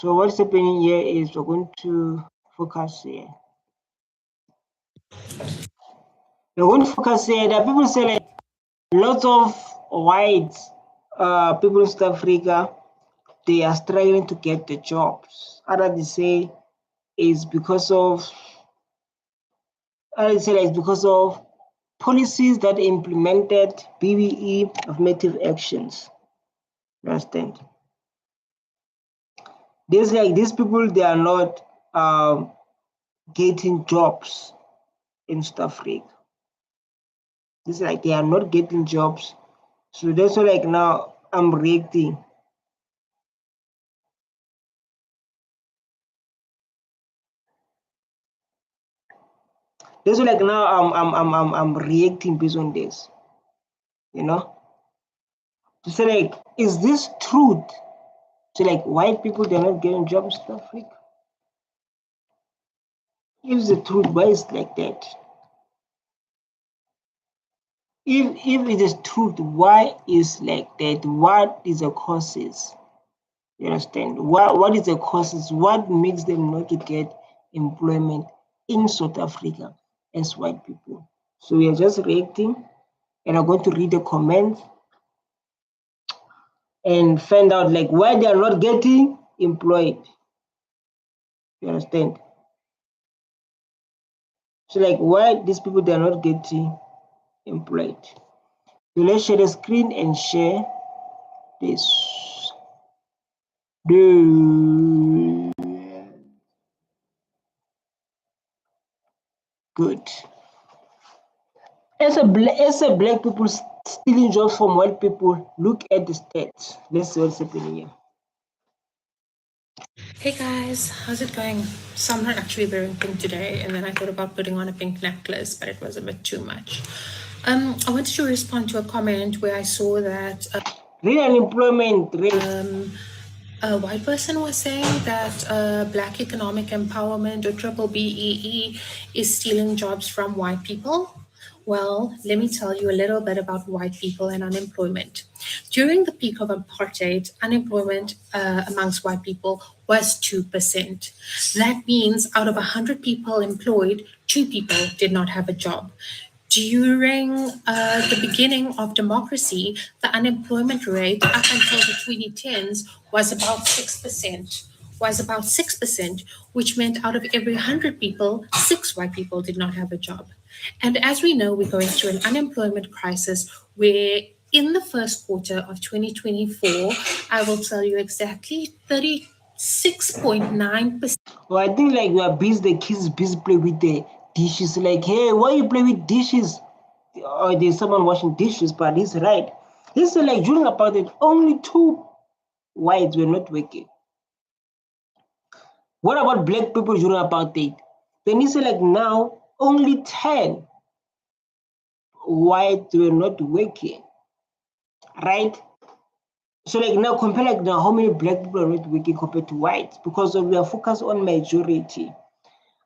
So what's happening here is we're going to focus here. We're going to focus here. There are people say like lots of white people in South Africa, they are struggling to get the jobs. Others say it's because of policies that implemented BBE affirmative actions. You understand? There's like these people, they are not getting jobs in South Africa. This like they are not getting jobs. So that's why like now I'm reacting. That's why like now I'm reacting based on this. You know? To say like, is this truth? So like white people, they're not getting jobs in South Africa. If it's the truth, why is it like that? If it is truth, why is like that? What is the causes? You understand? What is the causes? What makes them not to get employment in South Africa as white people? So we are just reacting, and I'm going to read the comments and find out like why they are not getting employed. You understand? So like why these people, they are not getting employed. So let's share the screen and share this. Good. As a black people stealing jobs from white people, look at the stats. Let's see what's happening here. Hey guys, how's it going? So I'm not actually wearing pink today, and then I thought about putting on a pink necklace, but it was a bit too much. I wanted to respond to a comment where I saw that Real unemployment rate. a white person was saying that Black economic empowerment, or triple BEE, is stealing jobs from white people. Well, let me tell you a little bit about white people and unemployment. During the peak of apartheid, unemployment amongst white people was 2%. That means out of 100 people employed, 2 people did not have a job. During the beginning of democracy, the unemployment rate up until the 2010s was about 6%, which meant out of every 100 people, 6 white people did not have a job. And as we know, we're going through an unemployment crisis where in the first quarter of 2024, I will tell you exactly 36.9%. Well, I think like we are busy, the kids busy play with the dishes. Like, hey, why you play with dishes? Or there's someone washing dishes, but he's right. He said like during apartheid, only 2 whites were not working. What about black people during apartheid? Then he said like now only 10 whites were not working. Right? So like now compare like now how many black people are not working compared to whites, because we are focused on majority.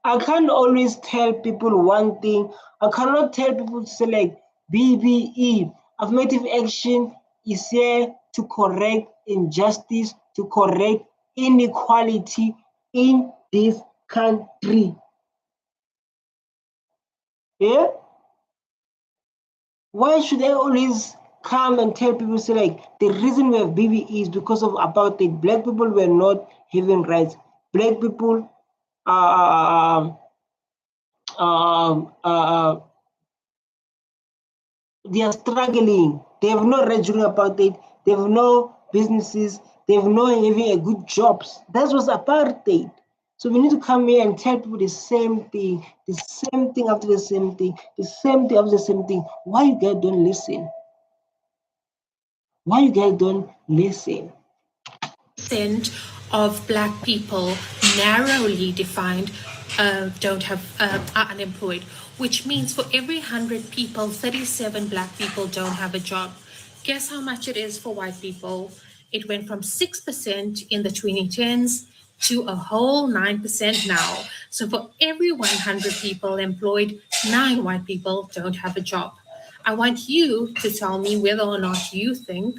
I can't always tell people one thing. I cannot tell people to say like BBE, affirmative action is here to correct injustice, to correct inequality in this country. Yeah? Why should I always come and tell people, say like the reason we have BBE is because of apartheid? Black people were not having rights. Black people they are struggling. They have no rights during apartheid. They have no businesses. They have no having a good jobs. That was apartheid. So we need to come here and tell people the same thing after the same thing, the same thing after the same thing. Why you guys don't listen? Why you guys don't listen? Of black people, narrowly defined, don't have are unemployed, which means for every 100 people, 37 black people don't have a job. Guess how much it is for white people? It went from 6% in the 2010s to a whole 9% now. So for every 100 people employed, 9 white people don't have a job. I want you to tell me whether or not you think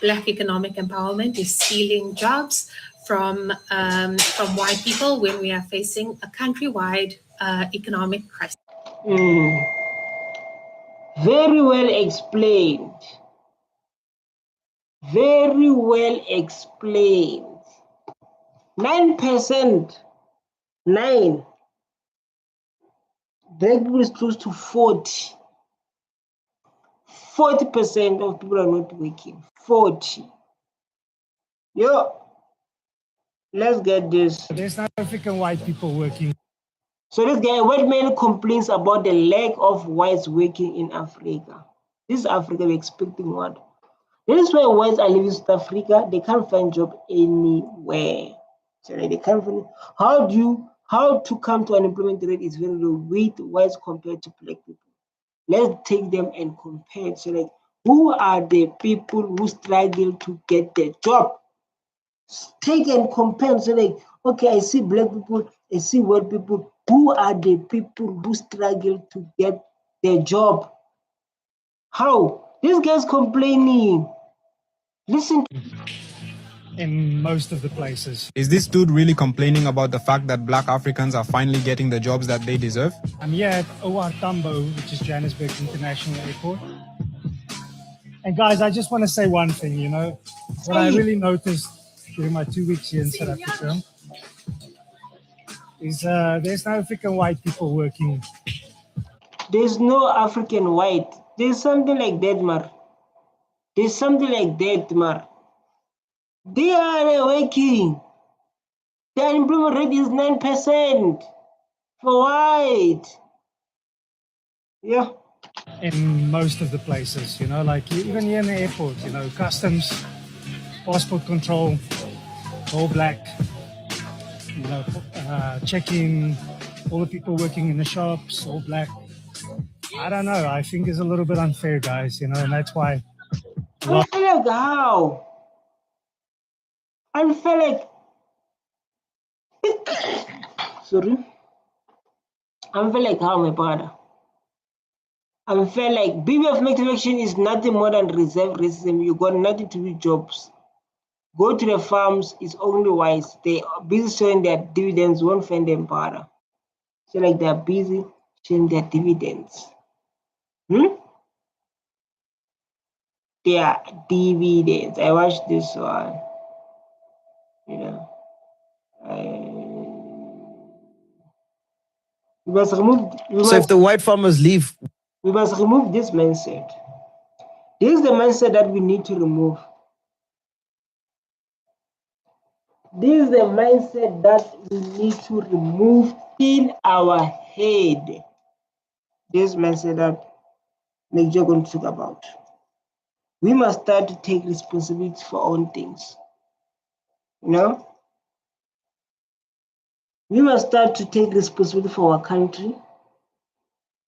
Black economic empowerment is stealing jobs from white people when we are facing a countrywide economic crisis. Very well explained. Very well explained. 9%. 9. Black people is close to 40. 40% of people are not working. 40. Yo, let's get this. There's South African white people working. So this guy, white man complains about the lack of whites working in Africa. This is Africa, we're expecting what? This is why whites are leaving South Africa. They can't find job anywhere. So like they can't find. How to come to unemployment rate is very low with whites compared to black people. Let's take them and compare. So like, who are the people who struggle to get the job? Take and compare. So like, okay, I see black people, I see white people. Who are the people who struggle to get the job? How? This guy's complaining. Listen. In most of the places. Is this dude really complaining about the fact that black Africans are finally getting the jobs that they deserve? I'm here at OR Tambo, which is Johannesburg International Airport. And guys, I just want to say one thing, you know, what I really noticed during my 2 weeks here in South Africa is there's no African white people working. There's no African white. There's something like that, Mar. There's something like that, Mar. They are working. The unemployment rate is 9% for white. Yeah. In most of the places, you know, like even here in the airport, you know, customs, passport control, all black, you know, checking, all the people working in the shops, all black. I don't know. I think it's a little bit unfair, guys, you know, and that's why. I feel like how? I feel like. Sorry. I feel like how, my brother? I feel like BB affirmative action is nothing more than reserve racism. You got nothing to do with jobs. Go to the farms, it's only wise. They are busy showing their dividends, won't find them para. So like they're busy showing their dividends. Their dividends. I watched this one. You know. We must remove. If the white farmers leave, we must remove this mindset. This is the mindset that we need to remove. This is the mindset that we need to remove in our head. This mindset that Nick is going to talk about. We must start to take responsibility for our own things. You know? We must start to take responsibility for our country.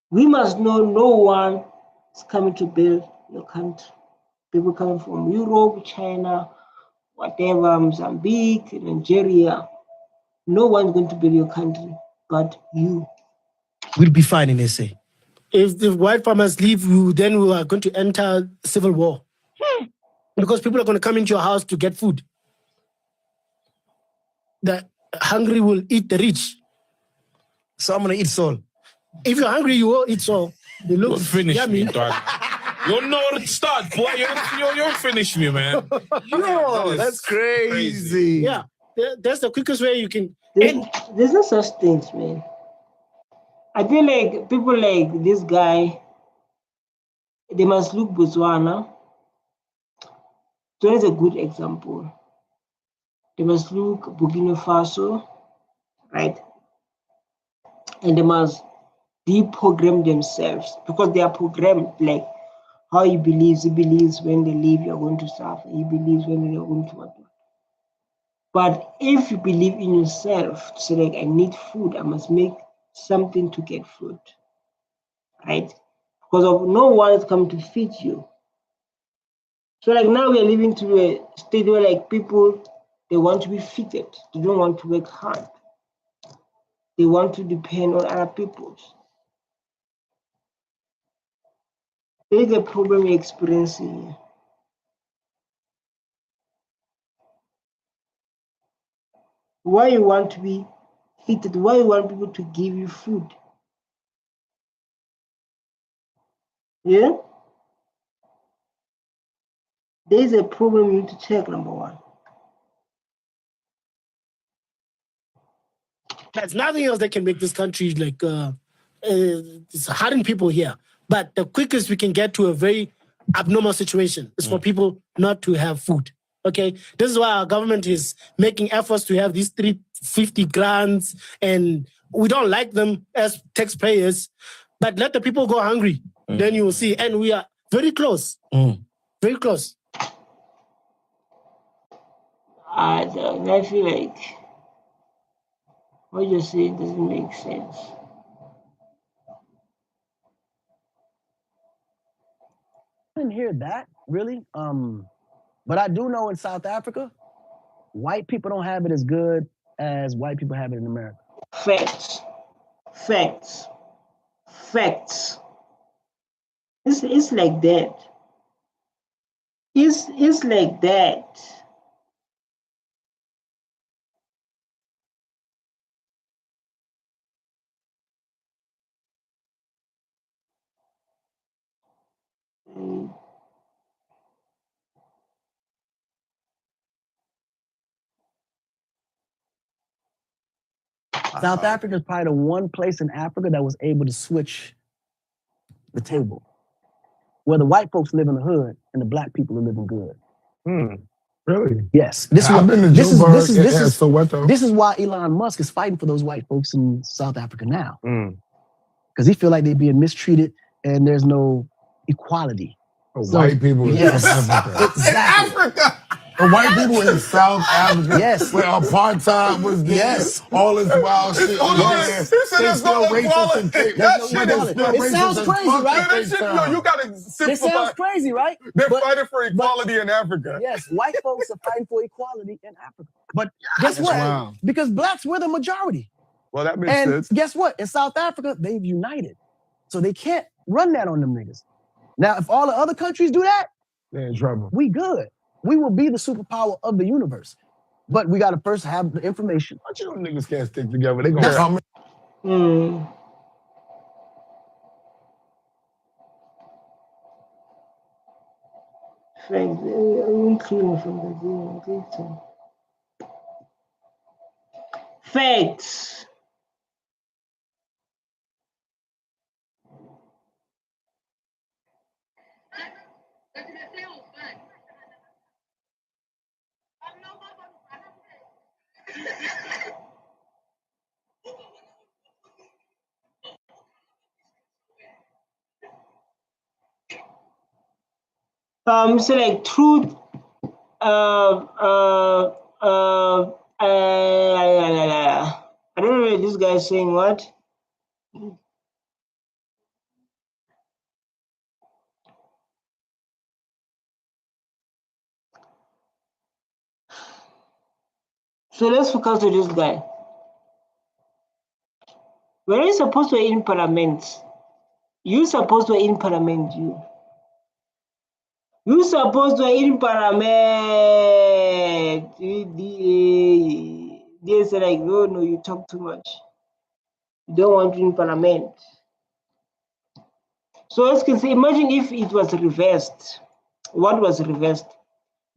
We must know no one is coming to build your country. People coming from Europe, China, whatever, Mozambique, Nigeria. No one's going to build your country but you. we'll be fine in SA. If the white farmers leave, then we are going to enter civil war. Because people are going to come into your house to get food. The hungry will eat the rich. So I'm going to eat soul. If you're hungry, you will eat soul. They look You'll finish yummy. me, dog. You'll know where to start, boy. You'll finish me, man. Yo, that's crazy. Yeah, that's the quickest way you can. There's no such things, man. I feel like people like this guy, they must look Botswana. So that's a good example. They must look Burkina Faso, right? And they must deprogram themselves because they are programmed like how he believes when they leave you're going to suffer. He believes when you're going to what. But if you believe in yourself, so like I need food, I must make something to get food, right? Because of no one is coming to feed you. So like now we are living to a state where like people, they want to be fitted. They don't want to work hard. They want to depend on other people. There is a problem we're experiencing here. Why you want to be hated? Why you want people to give you food? Yeah? There's a problem you need to check, number one. There's nothing else that can make this country like it's hardened people here. But the quickest we can get to a very abnormal situation is for people not to have food. Okay, this is why our government is making efforts to have these 350 grants, and we don't like them as taxpayers. But let the people go hungry, then you will see. And we are very close, very close. I feel like what you say doesn't make sense. I didn't hear that really. But I do know in South Africa, white people don't have it as good as white people have it in America. Facts. It's like that. It's like that. South Africa is probably the one place in Africa that was able to switch the table, where the white folks live in the hood and the black people are living good. Really? Yes. This I've been to Soweto. This is why Elon Musk is fighting for those white folks in South Africa now, because he feel like they're being mistreated and there's no equality. White people in South Africa. Exactly. Africa. The white people in South Africa, Yes. where apartheid was there, all this wild shit. Hold on. There. He said there's no racist equality. in That Cape shit is Town. It sounds crazy, right? Man, that shit, no, you gotta It simplify. sounds crazy, right? They're But- fighting for equality in Africa. Yes, white folks are fighting for equality in Africa. But guess That's what? wild. Because blacks were the majority. Well, that makes And sense. guess what? In South Africa, they've united. So they can't run that on them niggas. Now, if all the other countries do that, They're in trouble. we good. We will be the superpower of the universe. But we got to first have the information. But you know niggas can't stick together. They gonna come Facts. I'm clean from the Facts. So like truth. I don't know if this guy is saying what. So let's focus on this guy. When you're supposed to in parliament, you're supposed to in parliament, You're supposed to in parliament. They say like, no, you talk too much. You don't want to in parliament. So as you can say, imagine if it was reversed. What was reversed?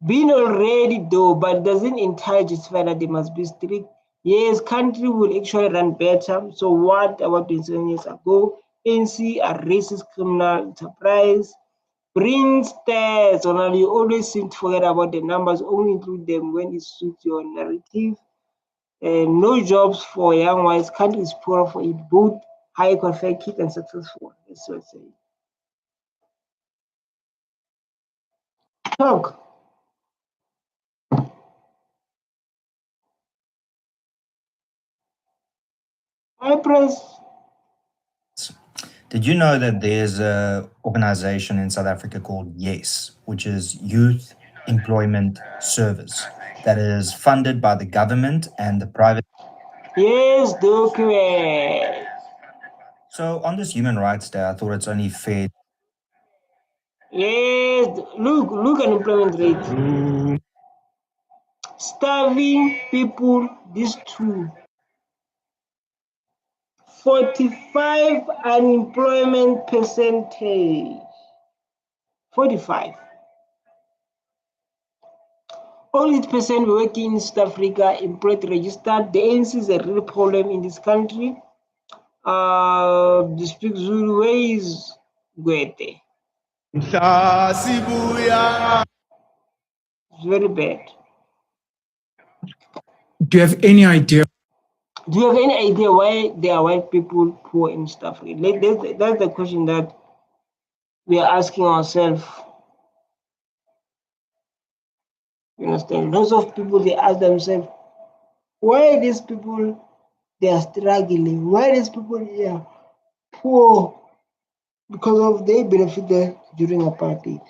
Being already though, but doesn't entirely justify that they must be strict. Yes, country will actually run better. So what about 27 years ago? NC, a racist criminal enterprise. Bring stats, or you always seem to forget about the numbers, only include them when it suits your narrative. No jobs for young whites, country is poor for it, both high qualified kids and successful. That's what I say. Talk. I press. Did you know that there's an organization in South Africa called YES, which is Youth Employment Service, that is funded by the government and the private? Yes, document. So on this Human Rights Day, I thought it's only fair. Yes, look unemployment rate. starving people, these two. 45 unemployment percentage. 45. Only 8% working in South Africa employed registered. The ANC is a real problem in this country. The speak Zulu way is Gwete. It's very bad. Do you have any idea? Do you have any idea why there are white people poor in South Africa? That's the question that we are asking ourselves. You understand? Lots of people, they ask themselves, why these people, they are struggling? Why these people are poor? Because of they benefited during apartheid.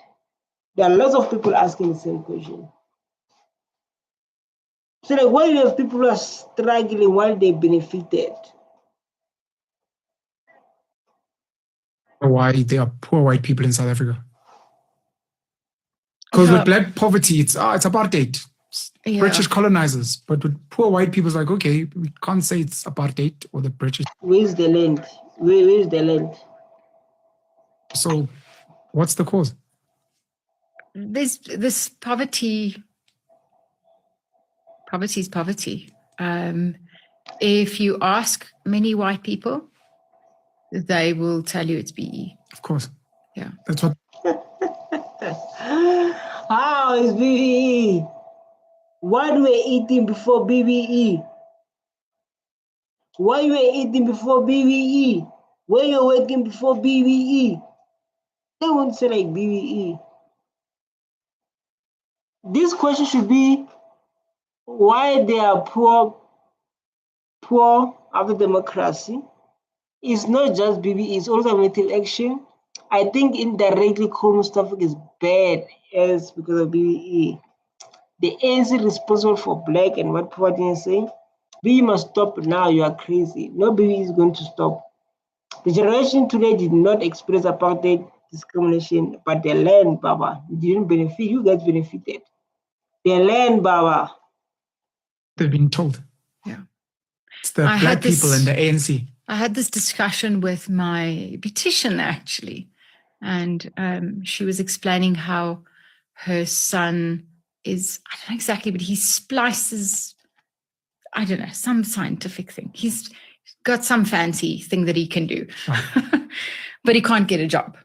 There are lots of people asking the same question. So like, why do you have people who are struggling while they benefited? Why there are poor white people in South Africa? Because with black poverty, it's apartheid. Yeah. British colonizers. But with poor white people, it's like, okay, we can't say it's apartheid or the British. Where's the land? Where's the land? So what's the cause? There's this poverty. Poverty is poverty. If you ask many white people, they will tell you it's BE. Of course. Yeah. That's what. How is BBE? What were eating before BBE? Why you were eating before BBE? Where you were working before BBE? They won't say like BBE. This question should be why they are poor after democracy. It's not just BBE, it's also affirmative action. I think indirectly Congo stuff is bad as because of BBE. The ANC responsible for black and white poverty and saying, BBE must stop now, you are crazy. No BBE is going to stop. The generation today did not experience apartheid discrimination, but their land, Baba, didn't benefit. You guys benefited. Their land, Baba. They've been told. Yeah. It's the black people and the ANC. I had this discussion with my beautician actually, and she was explaining how her son is, I don't know exactly, but he splices, I don't know, some scientific thing. He's got some fancy thing that he can do, but he can't get a job.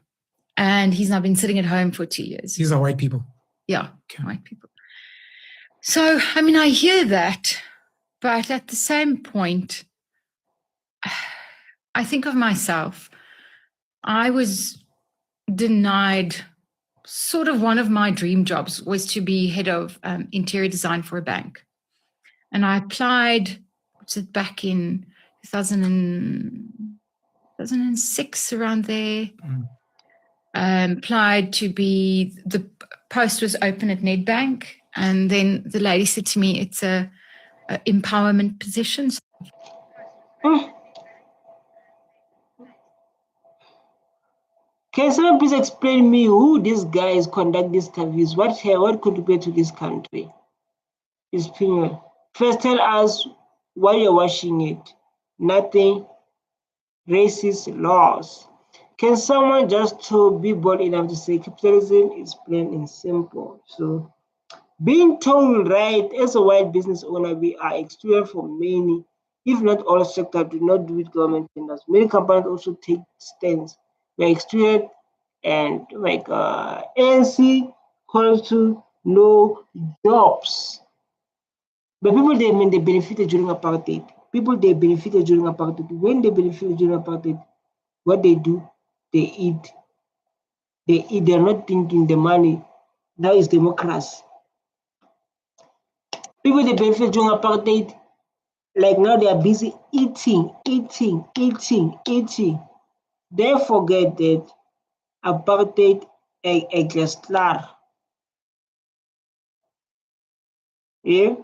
And he's now been sitting at home for 2 years. These are white people. Yeah, okay. White people. So, I mean, I hear that, but at the same point, I think of myself. I was denied sort of one of my dream jobs was to be head of interior design for a bank. And I applied, what's it, back in 2006, around there. Applied to be, the post was open at Nedbank. And then the lady said to me, it's a empowerment position. Can someone please explain me who these guys conduct these interviews? What contribute to this country? His opinion. First, tell us why you're watching it. Nothing. Racist laws. Can someone just be bold enough to say capitalism is plain and simple? So, being told right, as a white business owner, we are excluded from many, if not all sectors, do not do with government tenders. Many companies also take stands. We are excluded, and like ANC calls to no jobs. But people they benefited during apartheid. People they benefited during apartheid. When they benefited during apartheid, what they do, they eat. They eat. They're not thinking the money. Now is democracy. People they benefit during apartheid, like now they are busy eating. They forget that apartheid is klaar. Yeah?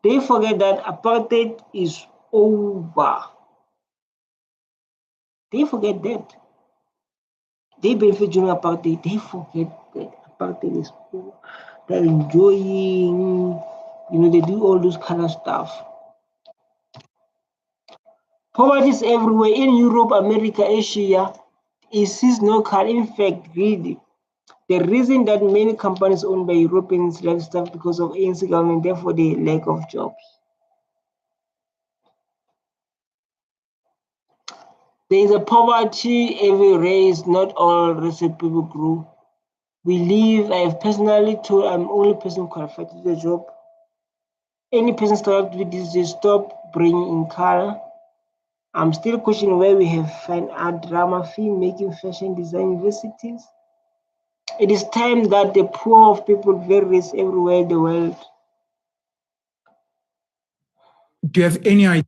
They forget that apartheid is over. They forget that. They benefit during apartheid. They forget that apartheid is over. they're enjoying, they do all those kind of stuff. Poverty is everywhere in Europe, America, Asia. It is local. In fact, really, the reason that many companies owned by Europeans left stuff because of ANC government, therefore the lack of jobs. There is a poverty every race, not all racial people group. I have personally told I'm the only person qualified to do the job. Any person started with this, just stop bringing in color. I'm still questioning where we have fine art, drama, film making, fashion design universities. It is time that the poor of people, various everywhere in the world. Do you have any idea?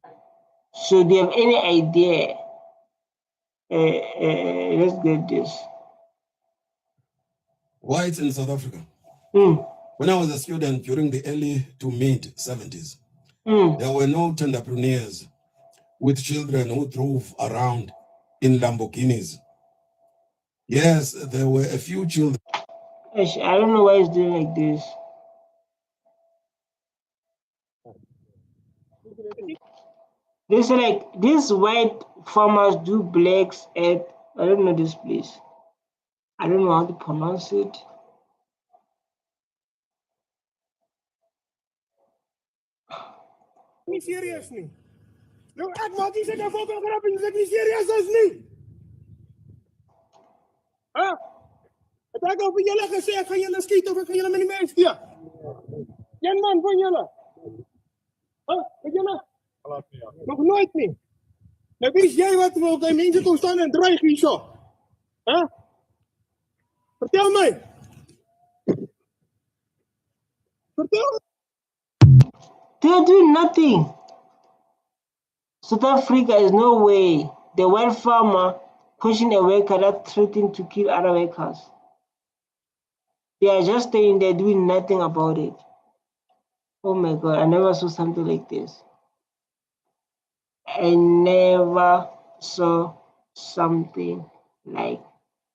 So do you have any idea? Let's get this. Whites in South Africa. Mm. When I was a student during the early to mid 70s, there were no entrepreneurs with children who drove around in Lamborghinis. Yes, there were a few children. I don't know why it's doing like this. This like these white farmers do blacks at I don't know this place. I don't know how to pronounce it. Me seriously. No, ek maak nie seker of ek grap en ek nie serieus is nie. Ah. Ek het vir julle gesê ek gaan julle skiet of ek gaan julle met die mens gee. Een man van julle. Ah, het julle? Nog nooit nie. Nou wie is jy wat wil by mense kom staan en dreig hierso? Hè? Vertel my. Vertel. They're doing nothing. South Africa is no way. The white farmer pushing a worker that threatened to kill other workers. They are just staying there doing nothing about it. Oh my God, I never saw something like this. I never saw something like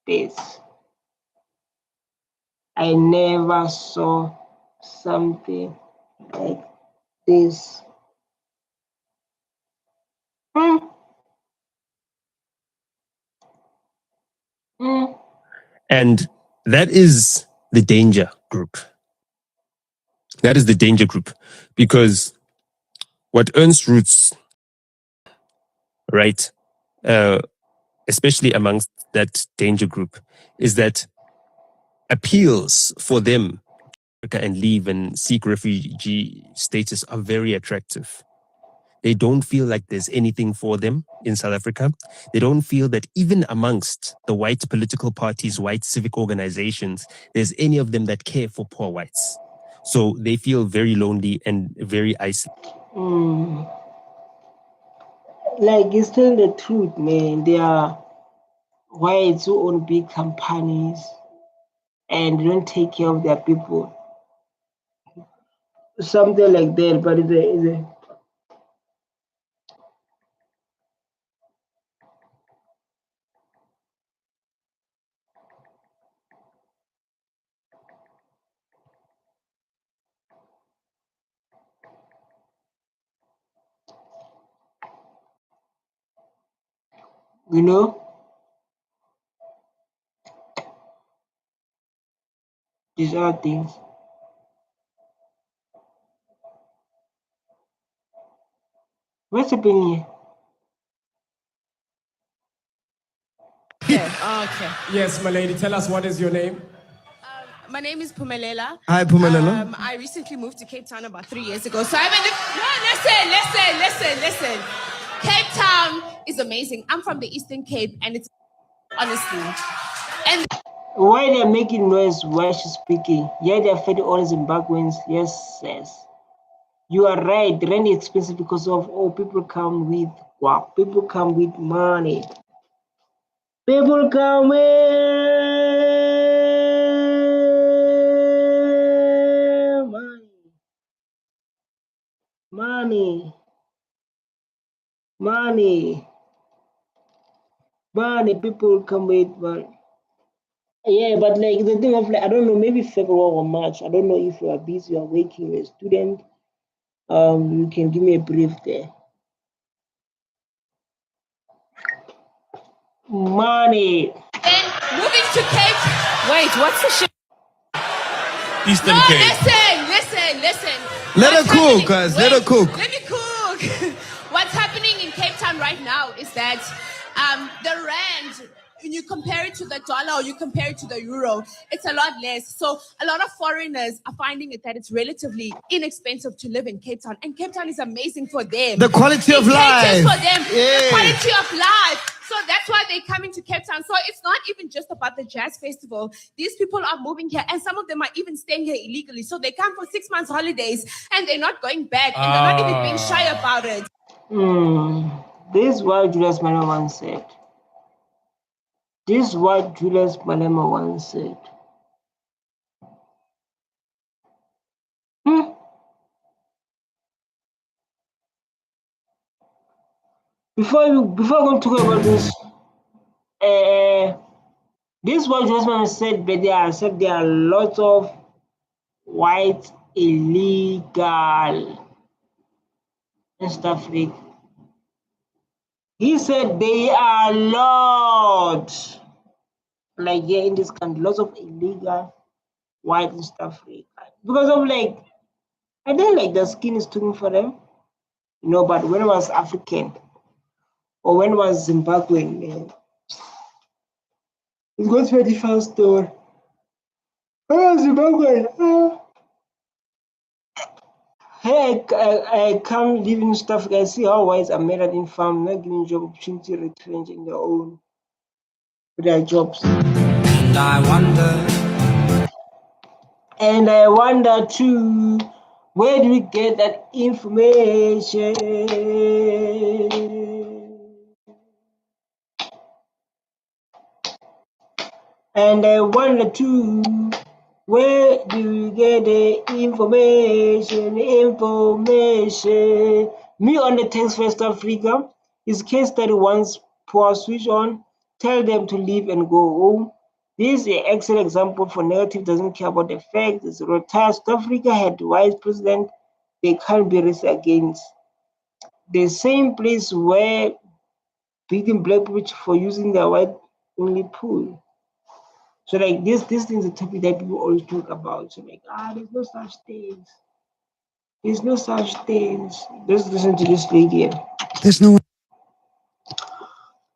this. I never saw something like this. And that is the danger group. That is the danger group because what earns roots, right, especially amongst that danger group, is that appeals for them and leave and seek refugee status are very attractive. They don't feel like there's anything for them in South Africa. They don't feel that even amongst the white political parties, white civic organizations, there's any of them that care for poor whites. So they feel very lonely and very isolated. Like, it's telling the truth, man. They are whites who own big companies and don't take care of their people. Something like that, but it's a these are things. What's happening here? Okay. Yes, my lady, tell us what is your name? My name is Pumelela. Hi, Pumelela. I recently moved to Cape Town about 3 years ago. So listen. Cape Town is amazing. I'm from the Eastern Cape, and it's honestly. And why they're making noise while she's speaking? Yeah, they're fighting all Zimbabweans. Yes. You are right. The rent is expensive because of people come with people come with money. People come with money. People come with money. Yeah, but like the thing of like, I don't know, maybe February or March. I don't know if you are busy or working, you're a student. You can give me a brief there. Money. Then moving to Cape. Wait, what's the shit? Eastern No, Cape. listen. Let What's her cook, happening- guys. Wait, Let her cook. Let me cook. What's happening in Cape Town right now is that the rand, when you compare it to the dollar or you compare it to the euro, it's a lot less. So a lot of foreigners are finding it that it's relatively inexpensive to live in Cape Town, and Cape Town is amazing for them. The quality of It caters life. for them. The Yeah. quality of life. So that's why they're coming to Cape Town. So it's not even just about the jazz festival. These people are moving here, and some of them are even staying here illegally. So they come for 6 months holidays, and they're not going back, and they're not even being shy about it. This is what Julius Malema once said. This is what Julius Malema once said. Before I go to talk about this, this is what Julius Malema said, but there are lots of white illegal in South Africa. He said there are lots, like here in this country, lots of illegal white in South Africa. Because of like, I think like the skin is too for them, you know, but when I was African or when I was Zimbabwean, it's going to be a different story. When I was Zimbabwean, hey, I come live in South Africa, I see how whites are made in farm, not giving job opportunity, retrenching their own with their jobs. And I wonder too, where do we get that information? And I wonder too, where do we get the information? Me on the text West Africa is case study once poor switch on, tell them to leave and go home. This is an excellent example for narrative doesn't care about the facts. It's retired South Africa had wise president they can't be racist against. The same place where beating black people for using their white only pool. So like this is a topic that people always talk about. So like, there's no such things. There's no such things. Just listen to this lady. There's no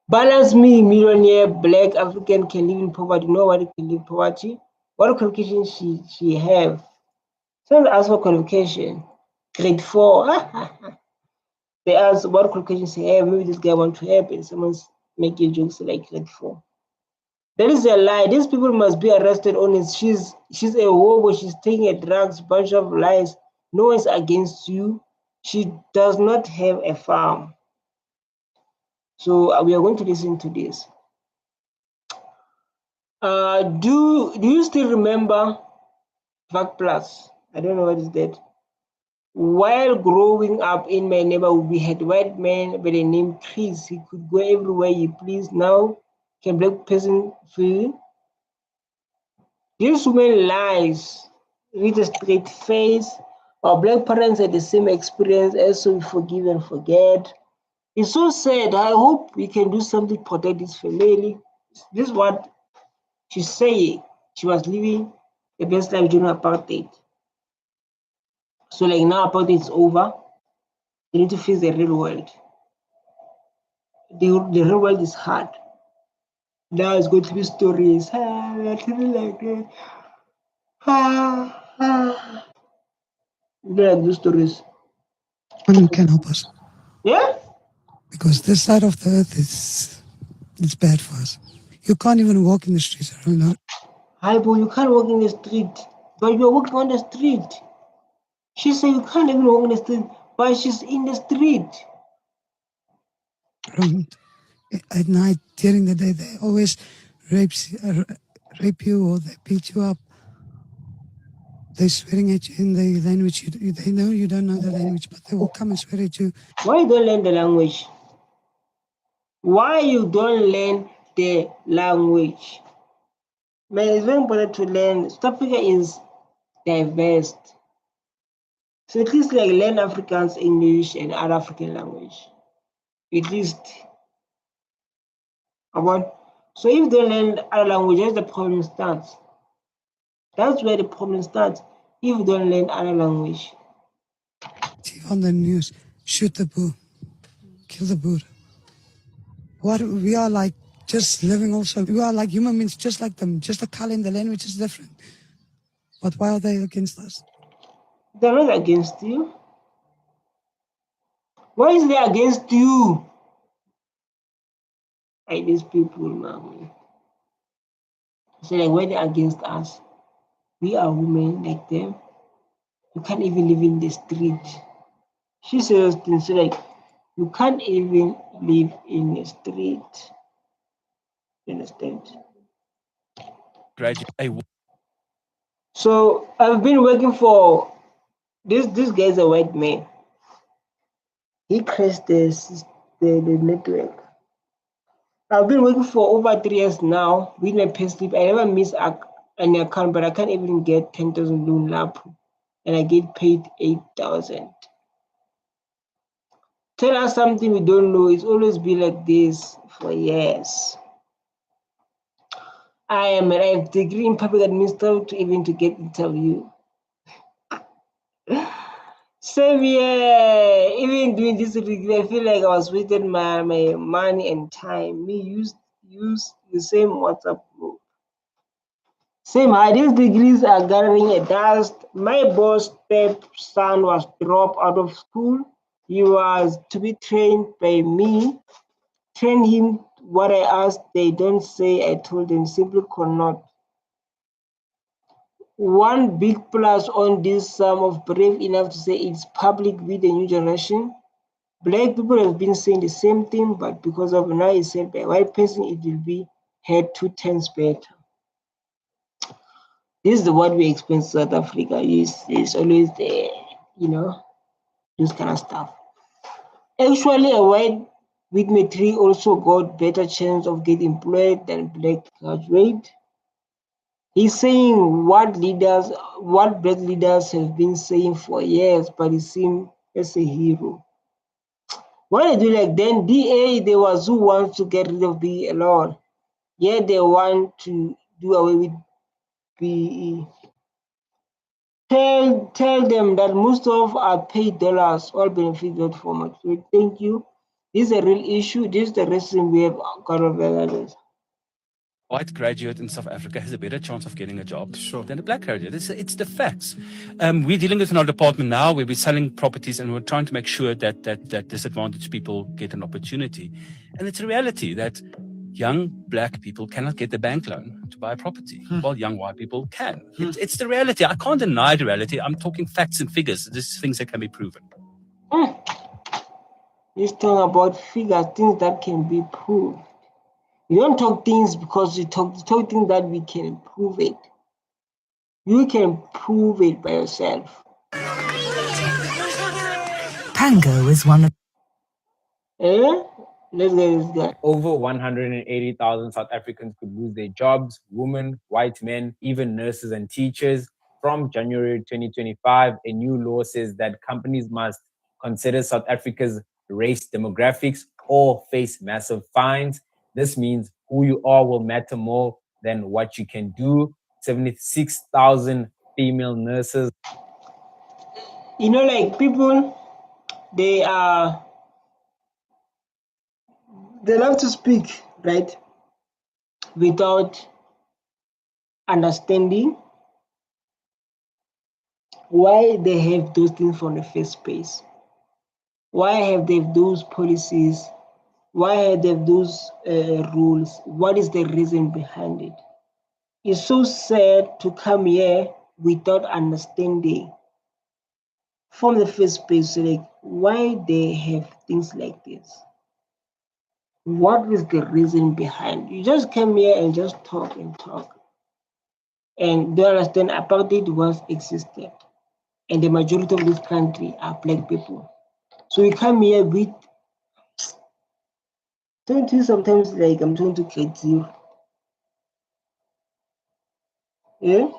Balance me, millionaire, black African can live in poverty. Nobody can live in poverty. What qualification she have? Someone ask for qualification. Grade 4. They ask what qualifications he have. Maybe this guy want to help and someone's making jokes like grade 4. That is a lie. These people must be arrested on it. She's a hobo. She's taking a drugs, bunch of lies. No one's against you. She does not have a farm. So we are going to listen to this. Do you still remember Vac Plus? I don't know what is that. While growing up in my neighborhood, we had white man by the name Chris. He could go everywhere he pleased. Now, can black person feel? This woman lies with a straight face. Our black parents had the same experience, as so we forgive and forget. It's so sad. I hope we can do something to protect this family. This is what she's saying. She was living the best life during apartheid. So like now apartheid is over. They need to face the real world. The real world is hard. Now it's going to be stories. Like that. Like those stories. one can help us. Yeah? Because this side of the earth is bad for us. You can't even walk in the streets. I don't know. Hi, boy, you can't walk in the street, but you're walking on the street. She said you can't even walk in the street, but she's in the street. At night, during the day, they always rape you or they beat you up. They're swearing at you in the language. They know you don't know the language, but they will come and swear at you. Why you don't learn the language? Why you don't learn the language? Man, it's very important to learn. South Africa is diverse. So at least like learn Afrikaans, English, and other African language. At least. So if you don't learn other languages, the problem starts. That's where the problem starts. If you don't learn other language. On the news, shoot the bull, kill the Buddha. What we are like, just living also. We are like human beings, just like them. Just the color in the language is different. But why are they against us? They're not against you. Why is they against you? Like these people, man. So like when they're against us, we are women like them. You can't even live in the street. She says things like you can't even live in the street. You understand? Graduate. So I've been working for this guy's a white man. He crashed the network. I've been working for over 3 years now with my payslip. I never miss an account, but I can't even get 10,000 loan lap, and I get paid 8,000. Tell us something we don't know. It's always been like this for years. I have a degree in public administration to get interview. Same year, even doing this degree, I feel like I was wasting my money and time. Me use the same WhatsApp group. Same, these degrees are gathering a dust. My boss stepson was dropped out of school. He was to be trained by me. Train him what I asked. They don't say I told them, simply cannot. One big plus on this sum of brave enough to say it's public with the new generation. Black people have been saying the same thing, but because of now it's said by a white person, it will be heard 2 times better. This is what we experience in South Africa. It's always the, this kind of stuff. Actually, a white with matric also got better chance of getting employed than black graduate. He's saying what black leaders have been saying for years, but he seems as a hero. Why they do like then DA, they was who wants to get rid of BE alone. Yeah, they want to do away with BE. Tell them that most of our paid dollars all benefit that format. So thank you. This is a real issue. This is the reason we have got over others. White graduate in South Africa has a better chance of getting a job than a black graduate. It's the facts. We're dealing with in our department now where we're selling properties and we're trying to make sure that disadvantaged people get an opportunity. And it's a reality that young black people cannot get the bank loan to buy a property, while young white people can. It's the reality. I can't deny the reality. I'm talking facts and figures. These things that can be proven. Let's talk about figures, things that can be proved. You don't talk things because you talk things that we can prove it. You can prove it by yourself. Pango is one of. Let's get this guy. Over 180,000 South Africans could lose their jobs, women, white men, even nurses and teachers. From January 2025, a new law says that companies must consider South Africa's race demographics or face massive fines. This means who you are will matter more than what you can do. 76,000 female nurses. Like people, they love to speak, right? Without understanding why they have those things from the first place. Why have they those policies? Why have they those rules? What is the reason behind it? It's so sad to come here without understanding from the first place, like why they have things like this. What is the reason behind? You just come here and just talk and talk. And don't understand apartheid was existed. And the majority of this country are black people. So we come here with sometimes like I'm trying to get zero. Yeah.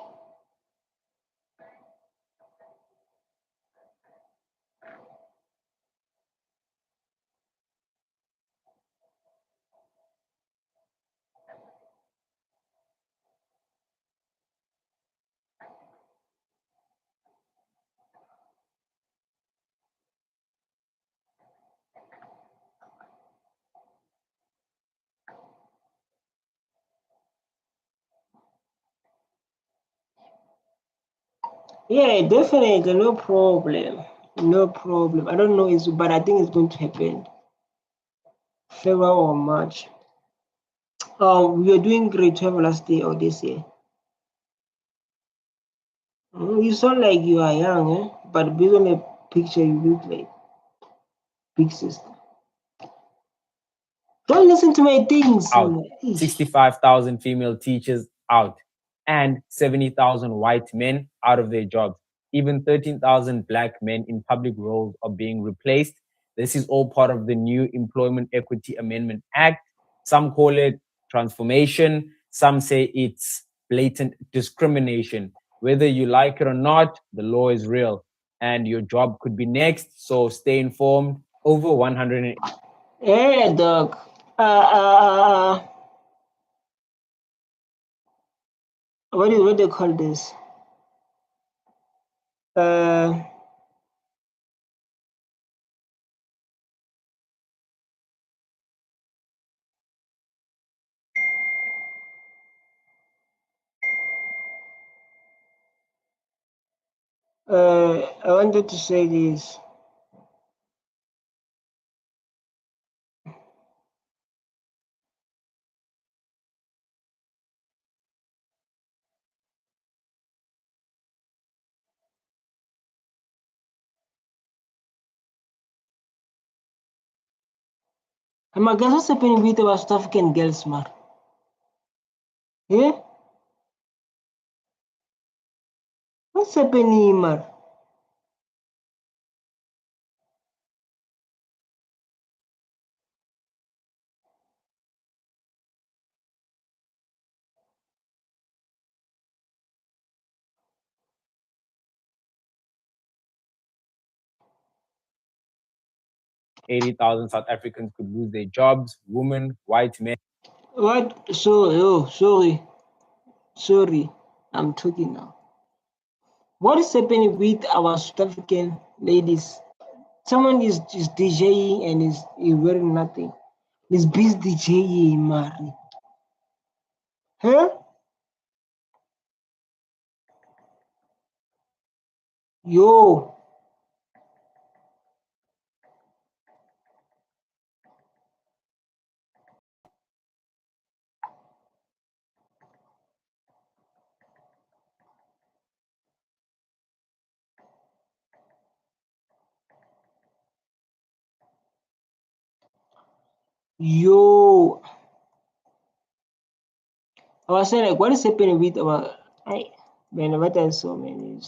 Yeah, definitely, no problem. No problem. I don't know, but I think it's going to happen February or March. We are doing great. To have last day or this year. You sound like you are young, eh? But based on the picture, you look like big sister. Don't listen to my things. Out. 65,000 female teachers out, and 70,000 white men out of their jobs. Even 13,000 black men in public roles are being replaced. This is all part of the new Employment Equity Amendment Act. Some call it transformation. Some say it's blatant discrimination. Whether you like it or not, the law is real and your job could be next. So stay informed. Over 100. Hey, dog. What do they call this? I wanted to say this. I guess what's happening with our South African girls, man? Yeah? What's happening, man? Eighty thousand South Africans could lose their jobs. Women, white men. What? Sorry. I'm talking now. What is happening with our South African ladies? Someone is DJing and is wearing nothing. He's busy DJing, Mari. Huh? Yo. Yo. I was saying, like, what is happening with our. What I saw, man,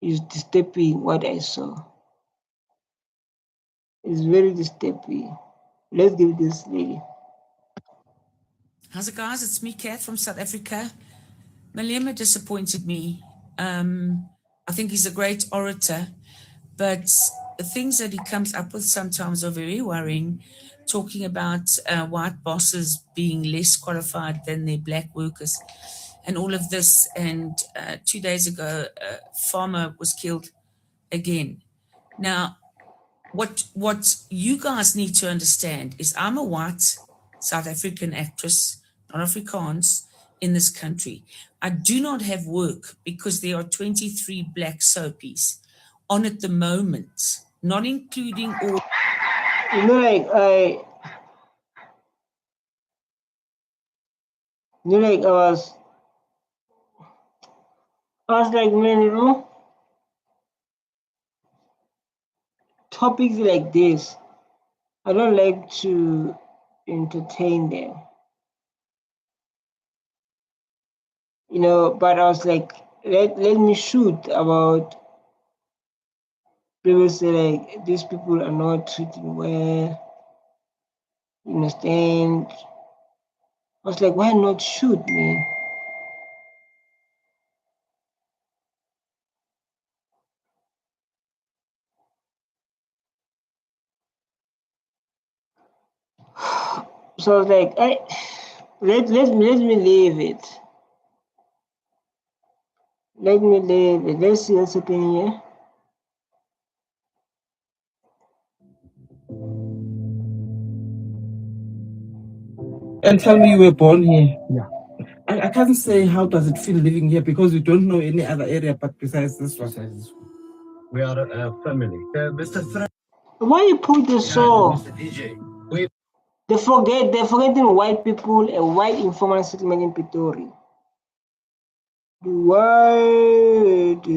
is disturbing what I saw. It's very disturbing. Let's give this lady. How's it, guys? It's me, Kath, from South Africa. Malema disappointed me. I think he's a great orator, but the things that he comes up with sometimes are very worrying. Talking about white bosses being less qualified than their black workers and all of this. And 2 days ago, a farmer was killed again. Now, what you guys need to understand is I'm a white South African actress, not Afrikaans, in this country. I do not have work because there are 23 black soapies on at the moment, not including all. You know, like I was like, man, topics like this, I don't like to entertain them. But I was like, let me shoot about people say like these people are not treating well. You understand? I was like, why not shoot, man? So I was like, let me leave it. Let me leave it. Let's see what's happening here. And tell me you were born here. Yeah. I can't say how does it feel living here because we don't know any other area but besides this one. We are a family. Mr. Frank. Why you put the song? Mr. DJ. They're forgetting white people, a white informal settlement in Pretoria. The white.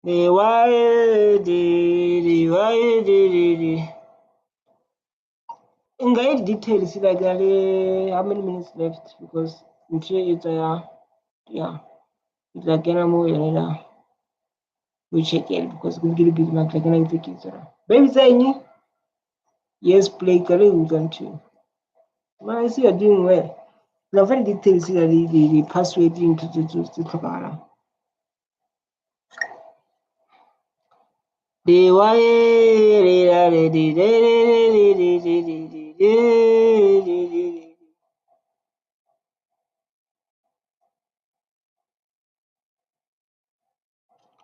In guide details, like how many minutes left? Because I'm sure it's yeah, it's like we check it because we'll get a big mark like an take it. Baby saying yes, play career we can too. Well, I see you're doing well. The very details here, the password into to talk around. The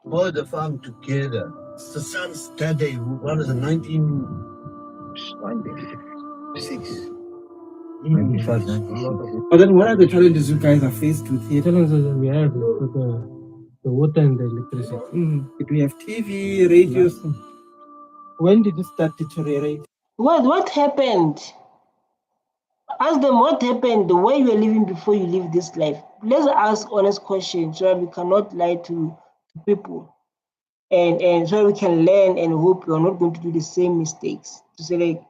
Boy, the farm together. It's the son's daddy. What is it, 1996? 95, 96. But then what are the challenges you guys are faced with here? Challenges that we have with the water and the electricity. Did we have TV, radios? When did it start deteriorating? What happened? Ask them what happened, the way you were living before you live this life. Let's ask honest questions so that we cannot lie to people. And so we can learn and hope we're not going to do the same mistakes. To say like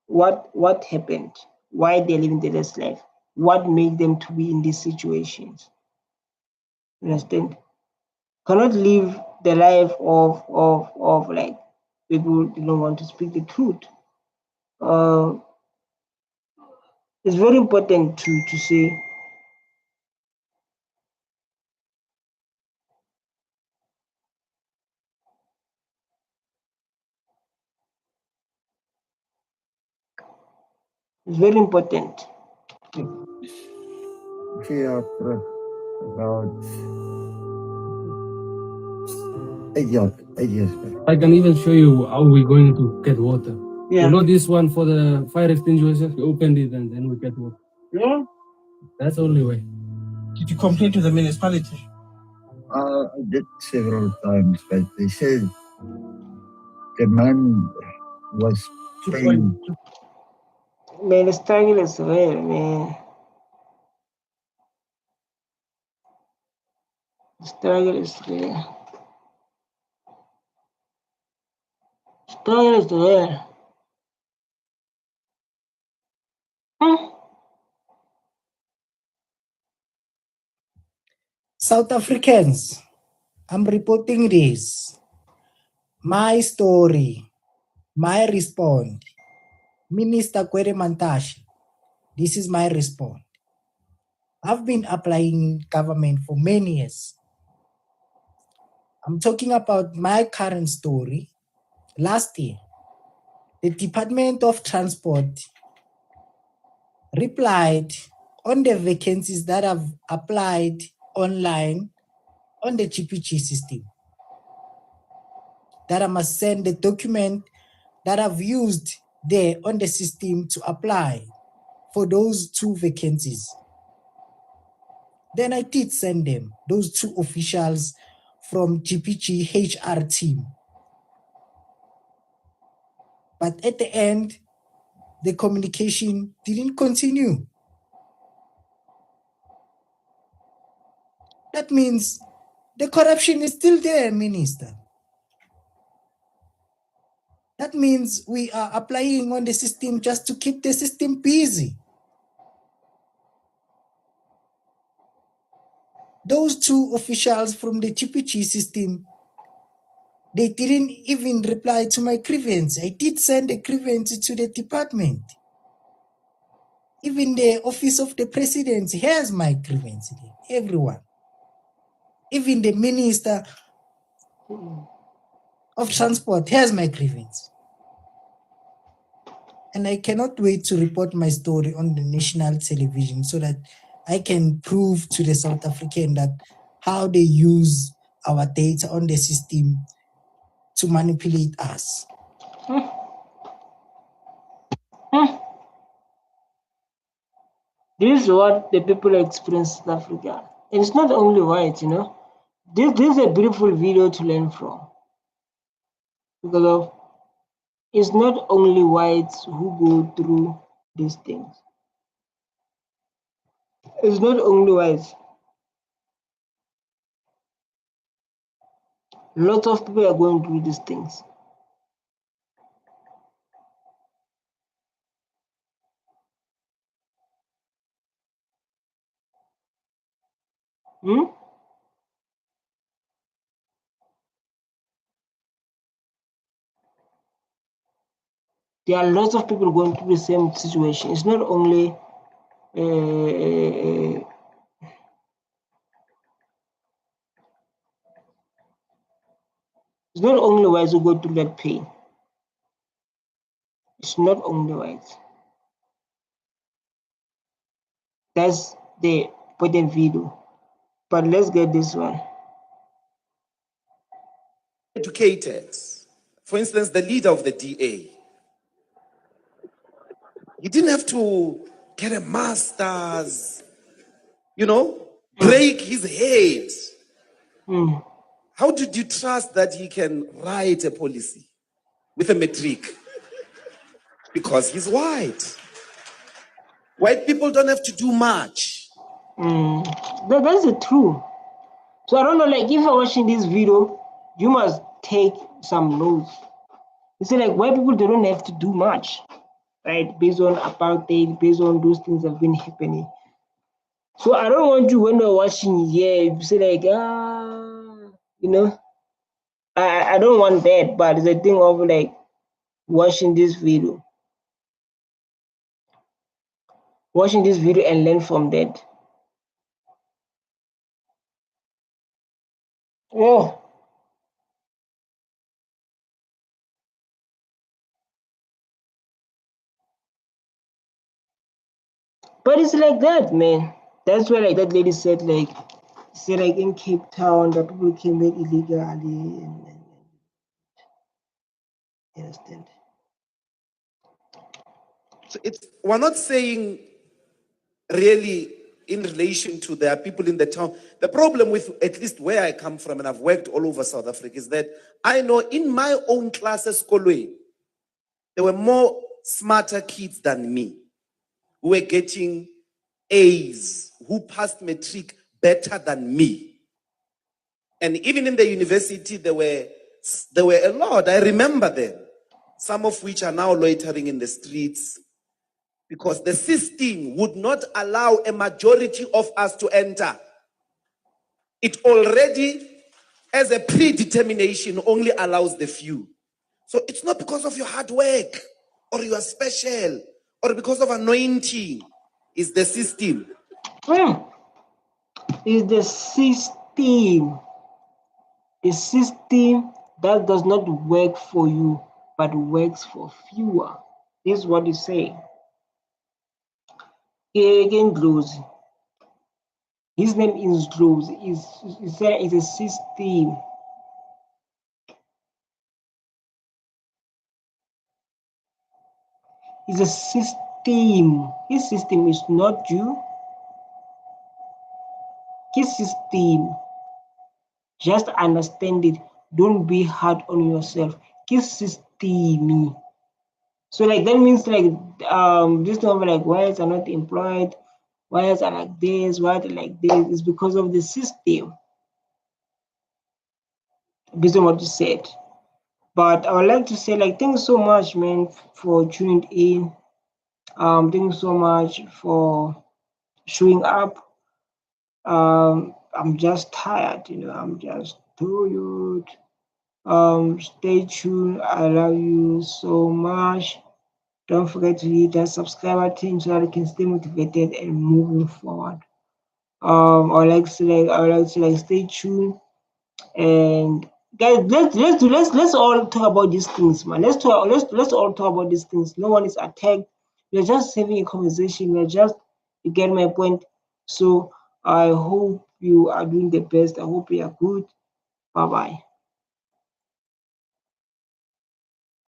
what happened, why they're living their best life, what made them to be in these situations. You understand? Cannot live the life of like people don't want to speak the truth. It's very important to say it's very important. Here, about 8 years back. I can even show you how we're going to get water. Yeah. You know this one for the fire extinguisher? We opened it and then we get water. Yeah. That's the only way. Did you complain to the municipality? I did several times, but they said the man was paying. Man, the struggle is real, man. The struggle is real. Struggle is real. South Africans, I'm reporting this. My story, my response. Minister Kwere Mantashe, this is my response. I've been applying government for many years. I'm talking about my current story. Last year, the Department of Transport replied on the vacancies that I've applied online on the GPG system, that I must send the document that I've used there on the system to apply for those 2 vacancies. Then I did send them, those 2 officials from GPG HR team. But at the end, the communication didn't continue. That means the corruption is still there, Minister. That means we are applying on the system just to keep the system busy. Those 2 officials from the GPG system They didn't even reply to my grievance. I did send a grievance to the department. Even the office of the president has my grievance there. Everyone. Even the minister of transport has my grievance. And I cannot wait to report my story on the national television so that I can prove to the South African that how they use our data on the system to manipulate us. This is what the people experience in South Africa. And it's not only white, you know. This is a beautiful video to learn from. Because of it's not only whites who go through these things. It's not only whites. Lots of people are going through these things. Hmm? There are lots of people going through the same situation. It's not only it's not only whites who go through that pain. It's not only whites. That's the important video. But let's get this one. Educated. For instance, the leader of the DA. He didn't have to get a master's, break his head. How did you trust that he can write a policy with a matric? Because he's white. White people don't have to do much. That's the truth. So I don't know, like if you're watching this video, you must take some notes. It's like white people, they don't have to do much, right? Based on apartheid, based on those things that have been happening. So I don't want you when you're watching here, you say like, I don't want that, but it's a thing of like watching this video. Watching this video and learn from that. Oh. But it's like that, man. That's why like that lady said like in Cape Town that people came in illegally and you understand. So we're not saying really in relation to there are people in the town. The problem with at least where I come from, and I've worked all over South Africa, is that I know in my own classes, there were more smarter kids than me who were getting A's, who passed matric better than me. And even in the university, there were a lot. I remember them, some of which are now loitering in the streets because the system would not allow a majority of us to enter. It already, as a predetermination, only allows the few. So it's not because of your hard work or you are special or because of anointing. It's the system. It's the system. A system that does not work for you, but works for fewer. This is what you say. Again, Glozy. His name is Glozy. It's a system. It's a system. His system is not you. His system. Just understand it. Don't be hard on yourself. His system. So like that means like this number like whites are not employed, whites are like this, whites are like this. It's because of the system. Based on what you said. But I would like to say like thanks so much, man, for tuning in. Thanks so much for showing up. I'm just tired, I'm just tired. Stay tuned. I love you so much. Don't forget to hit that subscribe button so that you can stay motivated and moving forward. I would like to stay tuned. And guys, let's all talk about these things, man. Let's all talk about these things. No one is attacked. We're just having a conversation. You get my point. So I hope you are doing the best. I hope you are good. Bye bye.